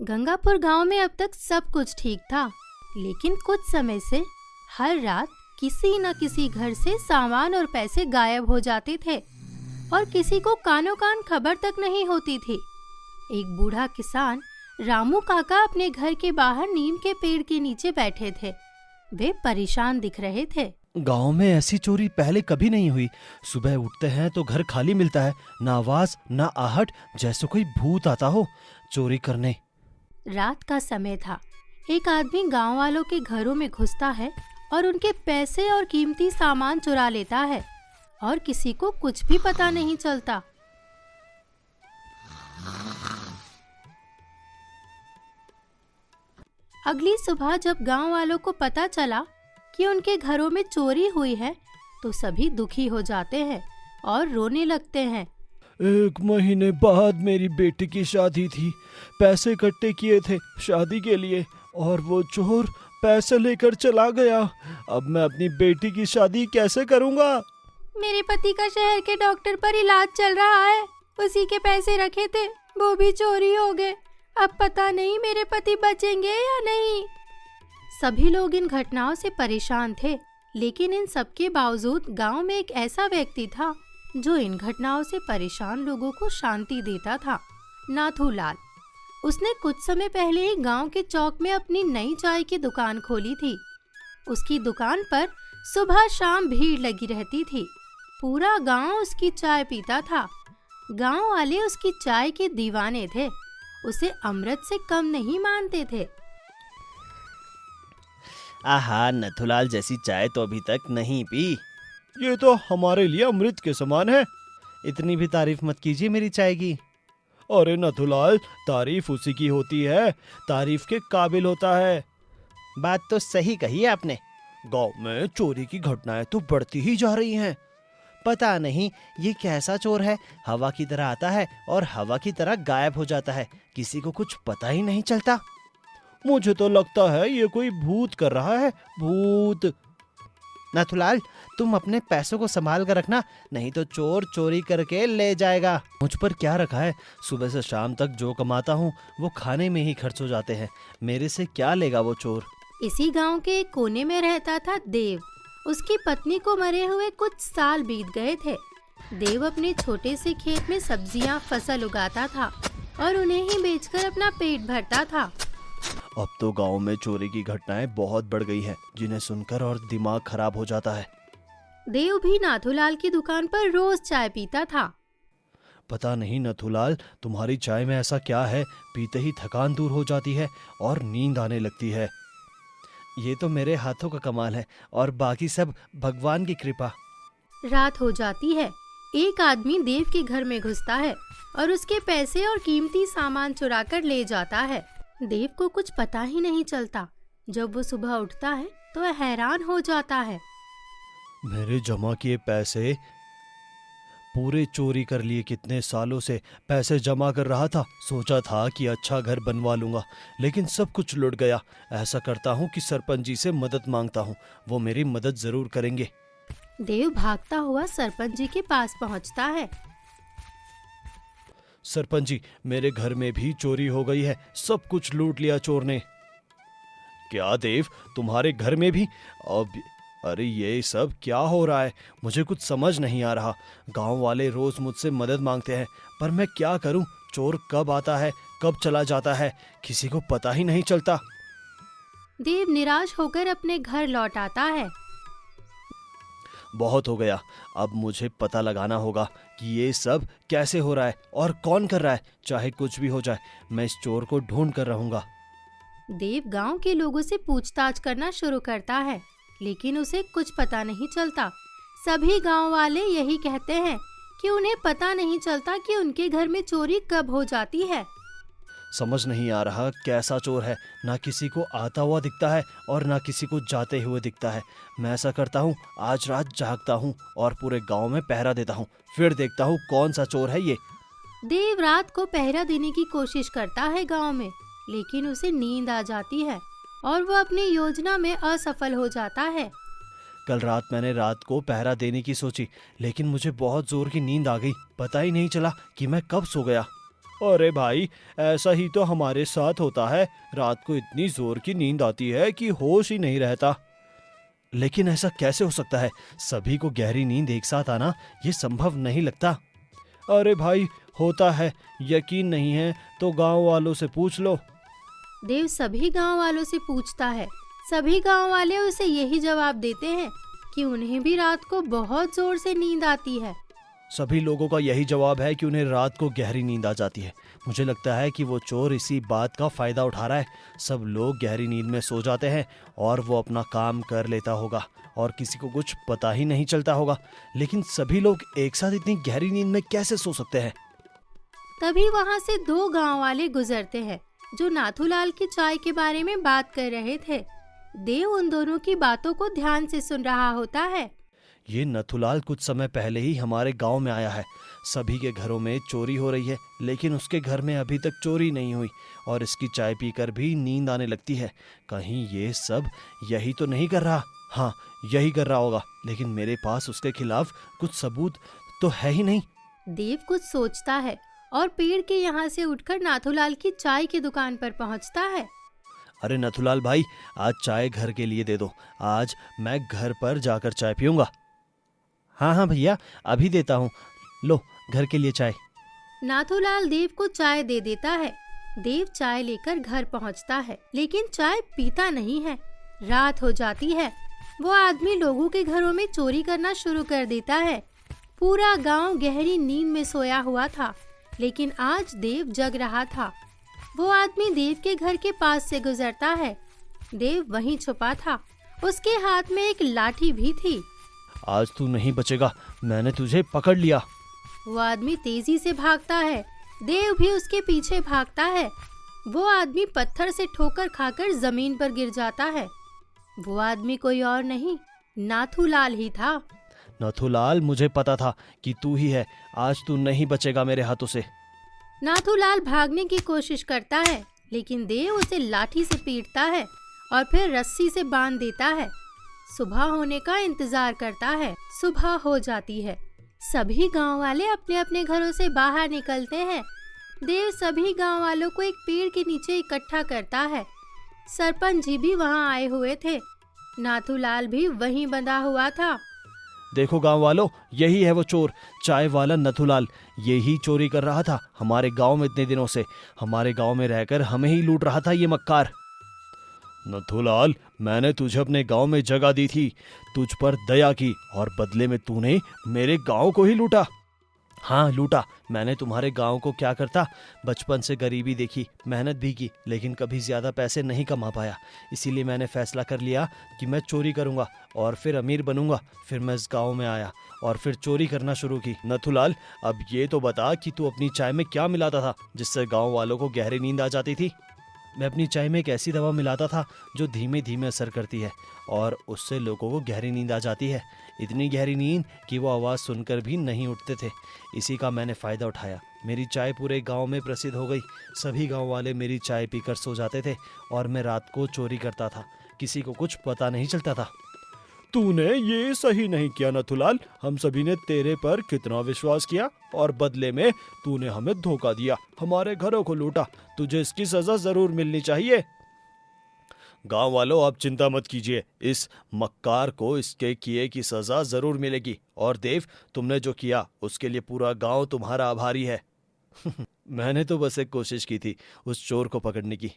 गंगापुर गांव में अब तक सब कुछ ठीक था, लेकिन कुछ समय से हर रात किसी न किसी घर से सामान और पैसे गायब हो जाते थे और किसी को कानो कान खबर तक नहीं होती थी। एक बूढ़ा किसान रामू काका अपने घर के बाहर नीम के पेड़ के नीचे बैठे थे। वे परेशान दिख रहे थे। गांव में ऐसी चोरी पहले कभी नहीं हुई। सुबह उठते हैं तो घर खाली मिलता है, ना आवाज ना आहट, जैसे कोई भूत आता हो चोरी करने। रात का समय था। एक आदमी गांव वालों के घरों में घुसता है और उनके पैसे और कीमती सामान चुरा लेता है और किसी को कुछ भी पता नहीं चलता। अगली सुबह जब गांव वालों को पता चला कि उनके घरों में चोरी हुई है, तो सभी दुखी हो जाते हैं और रोने लगते हैं। 1 महीने बाद मेरी बेटी की शादी थी, पैसे इकट्ठे किए थे शादी के लिए और वो चोर पैसे लेकर चला गया। अब मैं अपनी बेटी की शादी कैसे करूंगा? मेरे पति का शहर के डॉक्टर पर इलाज चल रहा है, उसी के पैसे रखे थे, वो भी चोरी हो गए। अब पता नहीं मेरे पति बचेंगे या नहीं। सभी लोग इन घटनाओं से परेशान थे, लेकिन इन सब के बावजूद गांव में एक ऐसा व्यक्ति था जो इन घटनाओं से परेशान लोगों को शांति देता था, नाथूलाल। उसने कुछ समय पहले ही गांव के चौक में अपनी नई चाय की दुकान खोली थी। उसकी दुकान पर सुबह शाम भीड़ लगी रहती थी। पूरा गांव उसकी चाय पीता था। गांव वाले उसकी चाय के दीवाने थे, उसे अमृत से कम नहीं मानते थे। आहा, नथुलाल जैसी चाय तो अभी तक नहीं पी। ये तो हमारे लिए अमृत के समान है। इतनी भी तारीफ मत कीजिए मेरी चाय की। अरे नथुलाल, तारीफ उसी की होती है, तारीफ के काबिल होता है। बात तो सही कही आपने। गांव में चोरी की घटनाएं तो बढ़ती ही जा रही हैं। पता नहीं ये कैसा चोर है, हवा की तरह आता है और हवा की तरह गायब हो जाता है, किसी को कुछ पता ही नहीं चलता। मुझे तो लगता है ये कोई भूत कर रहा है, भूत। नाथुलाल, तुम अपने पैसों को संभाल कर रखना, नहीं तो चोर चोरी करके ले जाएगा। मुझ पर क्या रखा है? सुबह से शाम तक जो कमाता हूँ वो खाने में ही खर्च हो जाते हैं। मेरे से क्या लेगा वो चोर? इसी गांव के एक कोने में रहता था देव। उसकी पत्नी को मरे हुए कुछ साल बीत गए थे। देव अपने छोटे से खेत में सब्जियां फसल उगाता था और उन्हें ही बेचकर अपना पेट भरता था। अब तो गांव में चोरी की घटनाएं बहुत बढ़ गई हैं, जिन्हें सुनकर और दिमाग खराब हो जाता है। देव भी नाथूलाल की दुकान पर रोज चाय पीता था। पता नहीं नथुलाल, तुम्हारी चाय में ऐसा क्या है, पीते ही थकान दूर हो जाती है और नींद आने लगती है। ये तो मेरे हाथों का कमाल है और बाकी सब भगवान की कृपा। रात हो जाती है। एक आदमी देव के घर में घुसता है और उसके पैसे और कीमती सामान चुरा कर ले जाता है। देव को कुछ पता ही नहीं चलता। जब वो सुबह उठता है तो वह हैरान हो जाता है। मेरे जमा किए पैसे पूरे चोरी कर लिए। कितने सालों से पैसे जमा कर रहा था, सोचा था कि अच्छा घर बनवा लूंगा, लेकिन सब कुछ लुट गया। ऐसा करता हूँ कि सरपंच जी से मदद मांगता हूँ, वो मेरी मदद जरूर करेंगे। देव भागता हुआ सरपंच जी के पास पहुँचता है। सरपंच जी, मेरे घर में भी चोरी हो गई है, सब कुछ लूट लिया चोर ने। क्या देव, तुम्हारे घर में भी? अब अरे ये सब क्या हो रहा है? मुझे कुछ समझ नहीं आ रहा। गांव वाले रोज मुझसे मदद मांगते हैं, पर मैं क्या करूं? चोर कब आता है, कब चला जाता है, किसी को पता ही नहीं चलता। देव निराश होकर अपने घर लौट आता है। बहुत हो गया, अब मुझे पता लगाना होगा कि ये सब कैसे हो रहा है और कौन कर रहा है। चाहे कुछ भी हो जाए, मैं इस चोर को ढूंढ कर रहूंगा। देव गांव के लोगों से पूछताछ करना शुरू करता है, लेकिन उसे कुछ पता नहीं चलता। सभी गांव वाले यही कहते हैं कि उन्हें पता नहीं चलता कि उनके घर में चोरी कब हो जाती है। समझ नहीं आ रहा कैसा चोर है, ना किसी को आता हुआ दिखता है और ना किसी को जाते हुए दिखता है। मैं ऐसा करता हूँ, आज रात जागता हूँ और पूरे गांव में पहरा देता हूँ, फिर देखता हूँ कौन सा चोर है ये। देव रात को पहरा देने की कोशिश करता है गांव में, लेकिन उसे नींद आ जाती है और वो अपनी योजना में असफल हो जाता है। कल रात मैंने रात को पहरा देने की सोची, लेकिन मुझे बहुत जोर की नींद आ गई। पता ही नहीं चला कि मैं कब सो गया। अरे भाई, ऐसा ही तो हमारे साथ होता है। रात को इतनी जोर की नींद आती है कि होश ही नहीं रहता। लेकिन ऐसा कैसे हो सकता है? सभी को गहरी नींद एक साथ आना ये संभव नहीं लगता। अरे भाई, होता है। यकीन नहीं है तो गांव वालों से पूछ लो। देव सभी गांव वालों से पूछता है। सभी गांव वाले उसे यही जवाब देते हैं कि उन्हें भी रात को बहुत जोर से नींद आती है। सभी लोगों का यही जवाब है कि उन्हें रात को गहरी नींद आ जाती है। मुझे लगता है कि वो चोर इसी बात का फायदा उठा रहा है। सब लोग गहरी नींद में सो जाते हैं और वो अपना काम कर लेता होगा और किसी को कुछ पता ही नहीं चलता होगा। लेकिन सभी लोग एक साथ इतनी गहरी नींद में कैसे सो सकते हैं? तभी वहाँ से दो गांव वाले गुजरते हैं जो नाथूलाल की चाय के बारे में बात कर रहे थे। देव उन दोनों की बातों को ध्यान से सुन रहा होता है। ये नथुलाल कुछ समय पहले ही हमारे गांव में आया है। सभी के घरों में चोरी हो रही है, लेकिन उसके घर में अभी तक चोरी नहीं हुई और इसकी चाय पीकर भी नींद आने लगती है। कहीं ये सब यही तो नहीं कर रहा? हाँ, यही कर रहा होगा, लेकिन मेरे पास उसके खिलाफ कुछ सबूत तो है ही नहीं। देव कुछ सोचता है और पेड़ के यहाँ से उठकर नाथूलाल की चाय की दुकान पर पहुँचता है। अरे नथुलाल भाई, आज चाय घर के लिए दे दो। आज मैं घर पर जाकर चाय पीऊंगा। हाँ हाँ भैया, अभी देता हूँ। लो, घर के लिए चाय। नाथूलाल देव को चाय दे देता है। देव चाय लेकर घर पहुँचता है, लेकिन चाय पीता नहीं है। रात हो जाती है। वो आदमी लोगों के घरों में चोरी करना शुरू कर देता है। पूरा गांव गहरी नींद में सोया हुआ था, लेकिन आज देव जग रहा था। वो आदमी देव के घर के पास से गुजरता है। देव वहीं छुपा था। उसके हाथ में एक लाठी भी थी। आज तू नहीं बचेगा, मैंने तुझे पकड़ लिया। वो आदमी तेजी से भागता है। देव भी उसके पीछे भागता है। वो आदमी पत्थर से ठोकर खाकर जमीन पर गिर जाता है। वो आदमी कोई और नहीं, नाथूलाल ही था। नथुलाल, मुझे पता था कि तू ही है। आज तू नहीं बचेगा मेरे हाथों से। नाथूलाल भागने की कोशिश करता है, लेकिन देव उसे लाठी से पीटता है और फिर रस्सी से बांध देता है। सुबह होने का इंतजार करता है। सुबह हो जाती है। सभी गांव वाले अपने अपने घरों से बाहर निकलते हैं। देव सभी गांव वालों को एक पेड़ के नीचे इकट्ठा करता है। सरपंच जी भी वहां आए हुए थे। नाथूलाल भी वहीं बंधा हुआ था। देखो गांव वालों, यही है वो चोर, चाय वाला नथुलाल। यही चोरी कर रहा था हमारे गांव में इतने दिनों से। हमारे गांव में रहकर हमें ही लूट रहा था ये मक्कार। नथुलाल, मैंने तुझे अपने गांव में जगह दी थी, तुझ पर दया की और बदले में तूने मेरे गांव को ही लूटा। हाँ, लूटा। मैंने तुम्हारे गांव को क्या करता। बचपन से गरीबी देखी, मेहनत भी की, लेकिन कभी ज्यादा पैसे नहीं कमा पाया। इसीलिए मैंने फैसला कर लिया कि मैं चोरी करूंगा और फिर अमीर बनूंगा। फिर मैं इस गांव में आया और फिर चोरी करना शुरू की। नथुलाल, अब ये तो बता कि तू अपनी चाय में क्या मिलाता था जिससे गांव वालों को गहरी नींद आ जाती थी? मैं अपनी चाय में एक ऐसी दवा मिलाता था जो धीमे धीमे असर करती है और उससे लोगों को गहरी नींद आ जाती है। इतनी गहरी नींद कि वो आवाज़ सुनकर भी नहीं उठते थे। इसी का मैंने फ़ायदा उठाया। मेरी चाय पूरे गांव में प्रसिद्ध हो गई। सभी गांव वाले मेरी चाय पीकर सो जाते थे और मैं रात को चोरी करता था। किसी को कुछ पता नहीं चलता था। तूने ये सही नहीं किया नथुलाल। हम सभी ने तेरे पर कितना विश्वास किया और बदले में तूने हमें धोखा दिया, हमारे घरों को लूटा। तुझे इसकी सजा जरूर मिलनी चाहिए। गांव वालों, आप चिंता मत कीजिए, इस मक्कार को इसके किए की सजा जरूर मिलेगी। और देव, तुमने जो किया उसके लिए पूरा गांव तुम्हारा आभारी है। मैंने तो बस एक कोशिश की थी उस चोर को पकड़ने की।